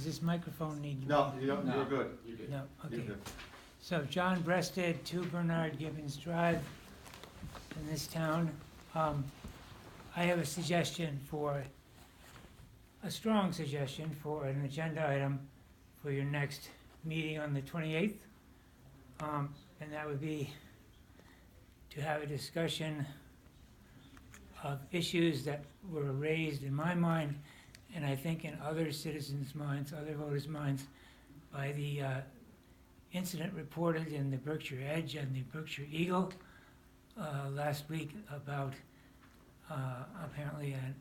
Does this microphone need? No, you don't, No. you're good. No, You're okay. good. So John Breasted, 2 Bernard Gibbons Drive in this town. I have a strong suggestion for an agenda item for your next meeting on the 28th. And that would be to have a discussion of issues that were raised in my mind, and I think in other citizens' minds, other voters' minds, by the incident reported in the Berkshire Edge and the Berkshire Eagle last week about apparently an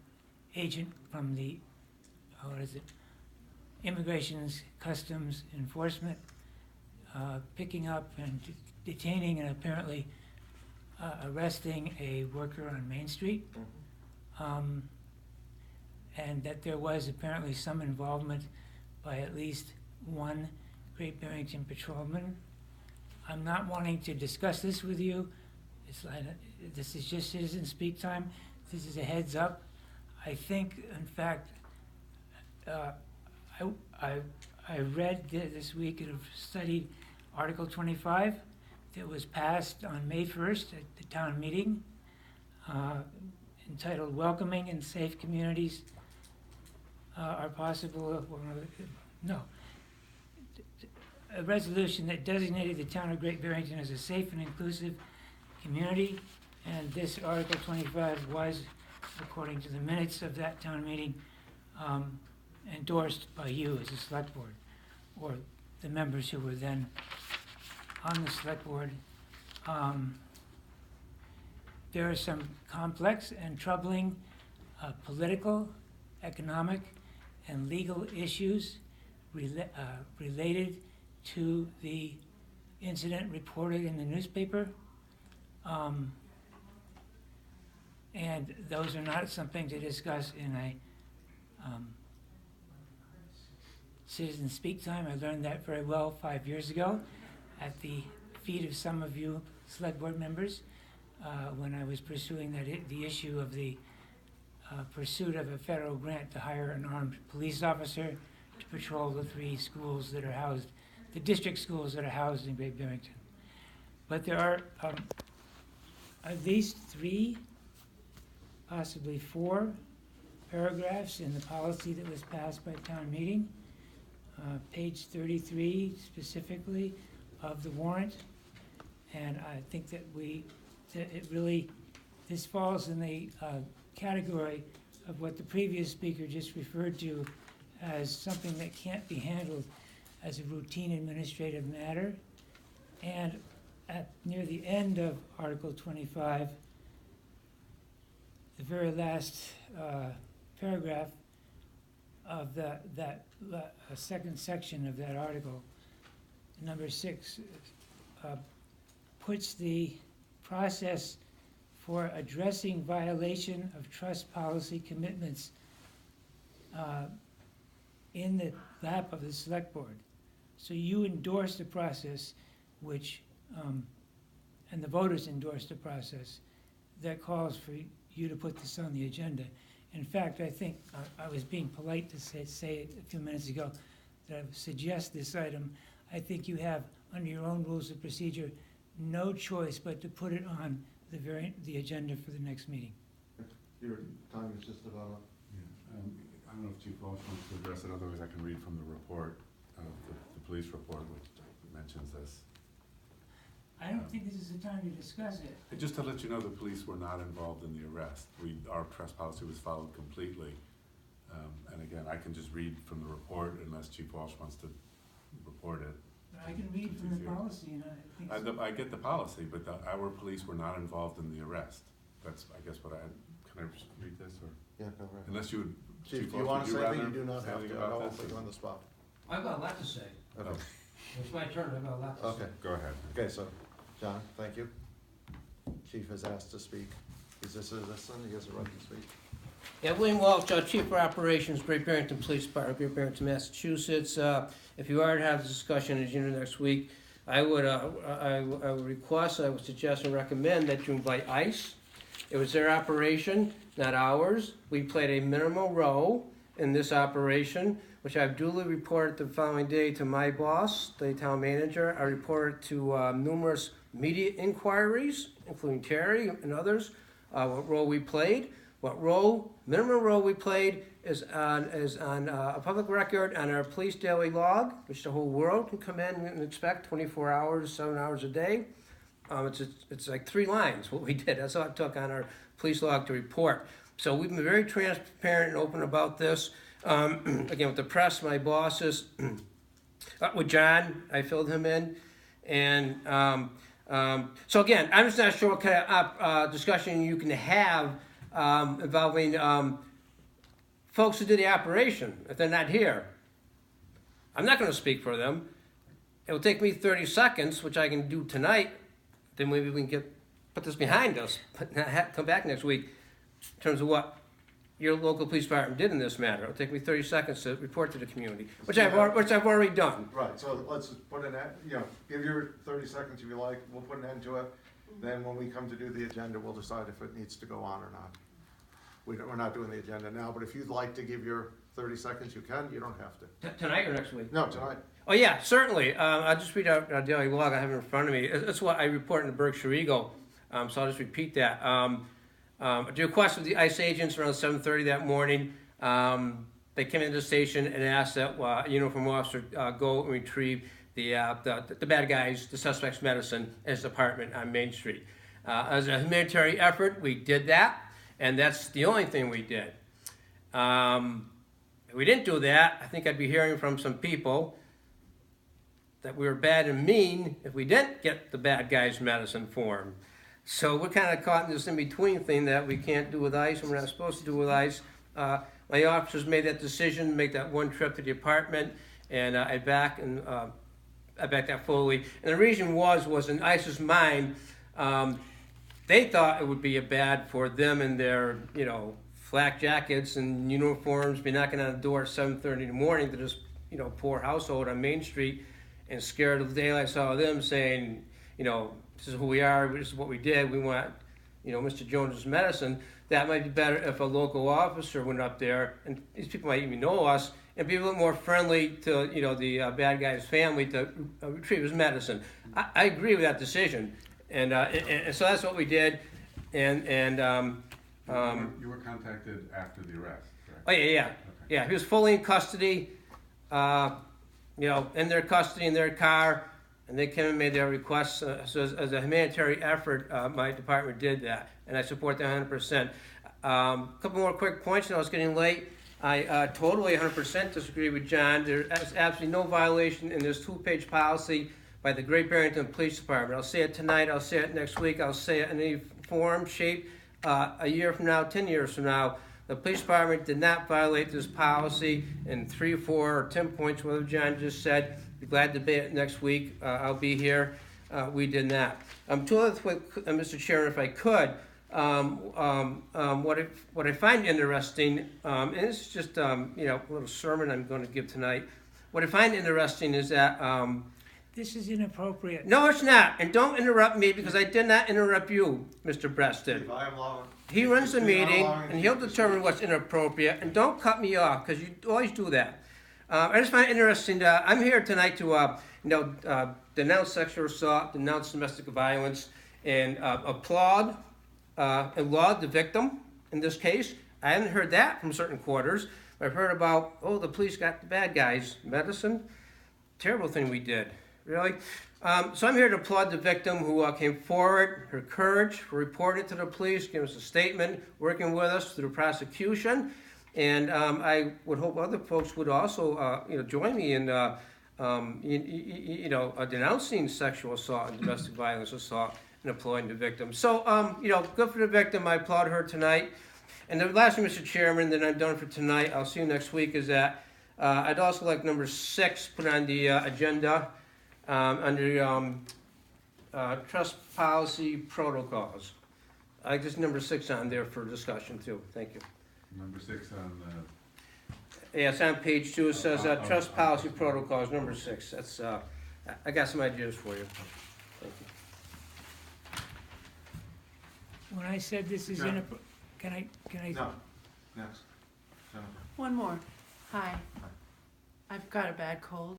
agent from the, Immigration's Customs Enforcement picking up and detaining and apparently arresting a worker on Main Street. And that there was apparently some involvement by at least one Great Barrington patrolman. I'm not wanting to discuss this with you. It's like, this is just citizen speak time. This is a heads up. I think, in fact, I read this week and have studied Article 25 that was passed on May 1st at the town meeting, entitled Welcoming and Safe Communities Are Possible. A resolution that designated the town of Great Barrington as a safe and inclusive community, and this Article 25 was, according to the minutes of that town meeting, endorsed by you as a select board, or the members who were then on the select board. There are some complex and troubling political, economic, and legal issues related to the incident reported in the newspaper. And those are not something to discuss in a citizen speak time. I learned that very well 5 years ago at the feet of some of you select board members when I was pursuing the issue of the pursuit of a federal grant to hire an armed police officer to patrol the 3 schools that are housed, the district schools that are housed in Great Barrington. But there are at least 3, possibly 4 paragraphs in the policy that was passed by town meeting, page 33 specifically of the warrant, and I think that this falls in the category of what the previous speaker just referred to as something that can't be handled as a routine administrative matter. And near the end of Article 25, the very last paragraph of that second section of that article, number 6, puts the process for addressing violation of trust policy commitments in the lap of the select board. So you endorse the process which, and the voters endorse the process that calls for you to put this on the agenda. In fact, I think I was being polite to say a few minutes ago that I would suggest this item. I think you have, under your own rules of procedure, no choice but to put it on the agenda for the next meeting. Your time is just about up. Yeah. I don't know if Chief Walsh wants to address it, otherwise I can read from the report, the police report, which mentions this. I don't think this is the time to discuss it. Just to let you know, the police were not involved in the arrest. Our trust policy was followed completely. And again, I can just read from the report unless Chief Walsh wants to report it. I can read from the policy, and I think I get the policy, but our police were not involved in the arrest. That's, I guess, what can I just read this, or? Yeah, go right. Unless you would, Chief, if Walsh, you want would to say anything, rather you do not say have anything to. I about won't this, put you or- on the spot. I've got a lot to say. Okay. It's my turn, I've got a lot to say. Okay. Go ahead. Okay, so, John, thank you. Chief has asked to speak. Is this a citizen? He has a right to speak. Yeah, William Walsh, Chief of Operations, Great Barrington Police Department, Great Barrington, Massachusetts. If you are to have a discussion as you know next week, I would suggest and recommend that you invite ICE. It was their operation, not ours. We played a minimal role in this operation. which I've duly reported the following day to my boss, the town manager. I reported to numerous media inquiries, including Terry and others, what role we played. Minimum role we played is on a public record on our police daily log, which the whole world can come in and inspect 24 hours, 7 hours a day. It's like 3 lines what we did. That's all it took on our police log to report. So we've been very transparent and open about this. Again, with the press, my bosses, with John, I filled him in. And so again, I'm just not sure what kind of discussion you can have involving folks who did the operation, if they're not here. I'm not going to speak for them. It will take me 30 seconds, which I can do tonight. Then maybe we can put this behind us, but not come back next week in terms of what your local police department did in this matter. It'll take me 30 seconds to report to the community, which I've already done. Right, so let's put an end, give your 30 seconds if you like, we'll put an end to it. Then when we come to do the agenda, we'll decide if it needs to go on or not. We're not doing the agenda now, but if you'd like to give your 30 seconds, you can, you don't have to. Tonight or next week? No, tonight. Oh yeah, certainly. I'll just read out a daily log I have in front of me. That's what I report in the Berkshire Eagle, so I'll just repeat that. At the request of the ICE agents around 7:30 that morning, they came into the station and asked that a uniformed officer go and retrieve the bad guys, the suspect's medicine, at his apartment on Main Street. As a humanitarian effort, we did that, and that's the only thing we did. If we didn't do that, I think I'd be hearing from some people that we were bad and mean if we didn't get the bad guy's medicine for him. So we're kind of caught in this in-between thing that we can't do with ICE and we're not supposed to do with ICE. My officers made that decision, make that one trip to the apartment, and I backed that fully. And the reason was in ICE's mind, they thought it would be bad for them and their, flak jackets and uniforms, be knocking on the door at 7:30 in the morning to this, poor household on Main Street, and scared of the daylights out of them, saying, this is who we are, this is what we did, we want, Mr. Jones's medicine. That might be better if a local officer went up there, and these people might even know us, and be a little more friendly to, the bad guy's family to retrieve his medicine. I agree with that decision, and so that's what we did, and you were contacted after the arrest, correct? Oh yeah. Okay. Yeah, he was fully in custody, in their custody in their car, and they came and made their requests. So as a humanitarian effort, my department did that, and I support that 100%. A couple more quick points, and I was getting late. I totally 100% disagree with John. There is absolutely no violation in this 2-page policy by the Great Barrington Police Department. I'll say it tonight, I'll say it next week, I'll say it in any form, shape, a year from now, 10 years from now. The police department did not violate this policy in 3, 4, or 10 points, whatever John just said. Be glad to debate it next week. I'll be here. We did not. Two other quick, Mr. Chairman, if I could, what I find interesting, and this is just a little sermon I'm going to give tonight. What I find interesting is that This is inappropriate. no, it's not, and don't interrupt me because I did not interrupt you, Mr. Breasted. If I am allowing. He runs the You're not meeting, allowing and me he'll to determine what's inappropriate, and don't cut me off, because you always do that. I just find it interesting, I'm here tonight to, denounce sexual assault, denounce domestic violence, and applaud and laud the victim in this case. I haven't heard that from certain quarters. I've heard about, the police got the bad guys' medicine. Terrible thing we did, really. So I'm here to applaud the victim who came forward, her courage for reporting it to the police, giving us a statement, working with us through the prosecution. And I would hope other folks would also, join me in, denouncing sexual assault and domestic violence assault and applauding the victim. So, good for the victim. I applaud her tonight. And the last thing, Mr. Chairman, that I'm done for tonight, I'll see you next week, is that I'd also like number 6 put on the agenda under trust policy protocols. I just number 6 on there for discussion too. Thank you. Number 6 on Yeah, it's on page 2. It says trust policy protocols, number 6. That's I got some ideas for you. Thank you. When I said this is Yeah. inappropriate, can I? No, next. Jennifer. One more. Hi. I've got a bad cold.